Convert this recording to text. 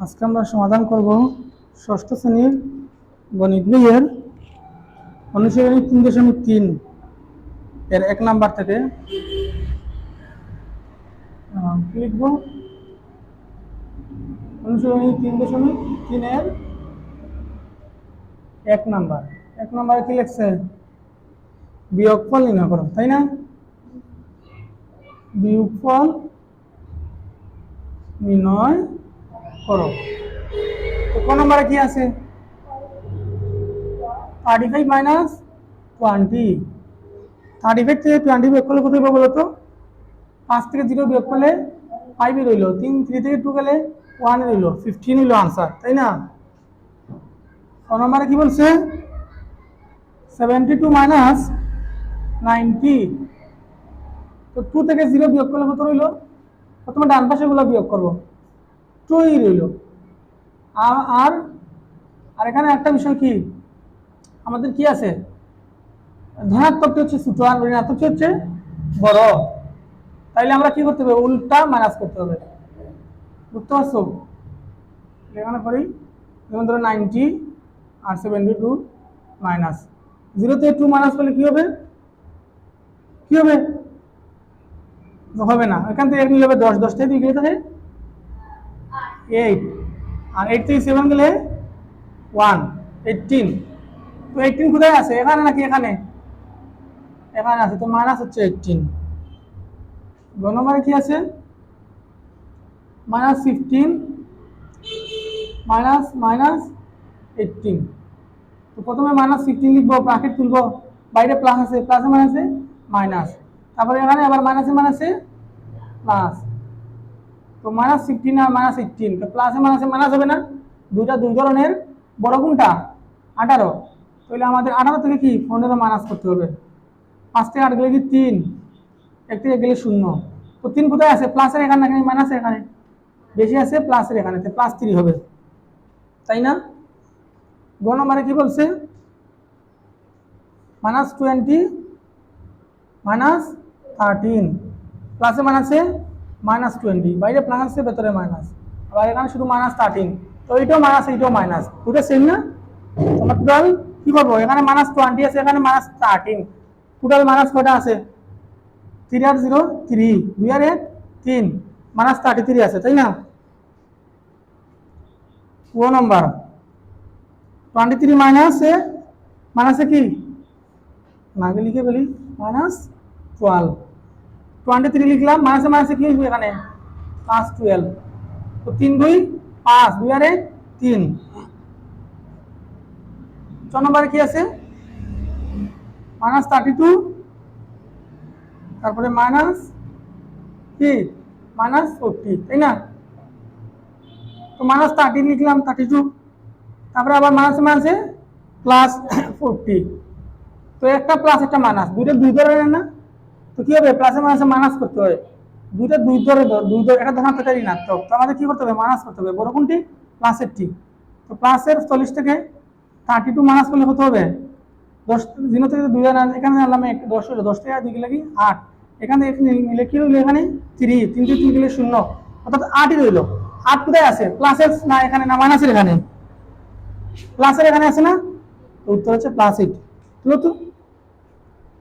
আজকে আমরা সমাধান করব ষষ্ঠ শ্রেণীর গণিত বইয়ের অনুশীলনী 3.3 এর 1 নাম্বার থেকে কি লিখব? অনুশীলনী 3.3 এর 1 নাম্বার। 1 নাম্বারে কি লিখছে? বিয়োগফল নির্ণয় করো, তাই না? বিয়োগফল নির্ণয় করো। তো কোন নম্বরে কি আছে? 35 মাইনাস 20। 35 থেকে 20 বিয়োগ করলে কত হবে বলো তো? 5 থেকে 0 বিয়োগ করলে 5 রইল, 3 থেকে 2 গেলে 1 রইল, 15 হইল আনসার, তাই না? কোন নম্বরে কি বলছে? 72 মাইনাস 90। তো 2 থেকে 0 বিয়োগ করলে কত রইল? প্রথমে ডান পাশে গুলো বিয়োগ করব, 2 রইল। আর আর এখানে একটা বিষয় কি, আমাদের কি আছে? ধনাত্মকটি হচ্ছে ছোট আর ঋণাত্মকটি হচ্ছে বড়। তাইলে আমরা কি করতে হবে? উল্টা মাইনাস করতে হবে। বুঝতে পারছো? এখানে করি, যেমন ধরো 90 আর 72 মাইনাস 0 থেকে 2 মাইনাস করলে কি হবে? কি হবে? হবে না। এখান থেকে 1 নিলে হবে 10, 10 থেকে 2 গেলে থাকে 8, আর 8 থেকে 7 গেলে 1, 18। তো 18 কোথায় আছে? এখানে নাকি এখানে? এখানে আছে, তো মাইনাস হচ্ছে 18। গ নম্বরে কি আছে? Minus 15 minus minus 18। তো প্রথমে মাইনাস 15 লিখবো, ব্র্যাকেট তুলবো, বাইরে প্লাস আছে, প্লাসে মাইনাসে মাইনাস, তারপরে এখানে আবার মাইনাসে মাইনাসে প্লাস। তো মাইনাস 15 আর মাইনাস 18, তো প্লাসে মাইনাসে মাইনাস হবে না? দুইটা দুই ধরনের, বড় কোনটা? 18। তাহলে আমাদের 18 থেকে কি 15 মাইনাস করতে হবে। 5 থেকে 8 গেলে কি 3, 1 থেকে গেলে 0। তো 3 কোথায় আছে? প্লাসের এখানে নাকি মাইনাসের এখানে? বেশি আছে প্লাসের এখানে, তো প্লাস 3 হবে, তাই না? গ নম্বরে কি বলছে? মাইনাস 20 মাইনাস 13, প্লাসে মাইনাসে মাইনাস 20, বাইরে প্লাস আছে ভেতরে মাইনাস, আবার এখানে শুধু মাইনাস 13। তো এইটাও মাইনাস এইটাও মাইনাস, দুটো সেম না? আমরা টোটাল কি করবো? এখানে মাইনাস 20 আছে, এখানে মাইনাস 13, টোটাল মাইনাস কয়টা আছে? 3 আর 0 3, 2 আর 1 3, মাইনাস 33 আছে, তাই না? ও নম্বর 23 মাইনাসে মাইনাসে কি না লিখে বলি মাইনাস 12, 23 লিখলাম, মাইনাসে মাইনাসে কি লিখবো এখানে? প্লাস 12। তো 3 2 5, 2 আর 1 3। 4 নম্বরে কি আছে? মাইনাস 32, তারপরে মাইনাস কি মাইনাস 40, তাই না? তো মাইনাস 13 লিখলাম, 32, তারপরে আবার মাইনাসে মাইনাসে প্লাস 40। তো একটা প্লাস একটা মাইনাস, দুইটা দুই ধরনের না? তো কি হবে? প্লাসে মাইনাসে মাইনাস করতে হয়, দুইটা দুই ধরে একটা ধনাত্মক একটা ঋণাত্মক, তো আমাদের কি করতে হবে? মাইনাস করতে হবে। বড় কোনটি? প্লাসের টি। তো প্লাসের 40 থেকে 32 মাইনাস করলে কত হবে? 10 0 থেকে 2 এখানে আনলাম 10 হলো, 10 থেকে 2 গেলে কি 8, এখানে নিলে কি হইলো? এখানে 3, 3 থেকে 3 গেলে 0, অর্থাৎ 8ই রইলো। 8 কোথায় আছে? প্লাসের না এখানে, না মাইনাসের এখানে? প্লাসের এখানে আছে না? তো উত্তর হচ্ছে প্লাস 8। তো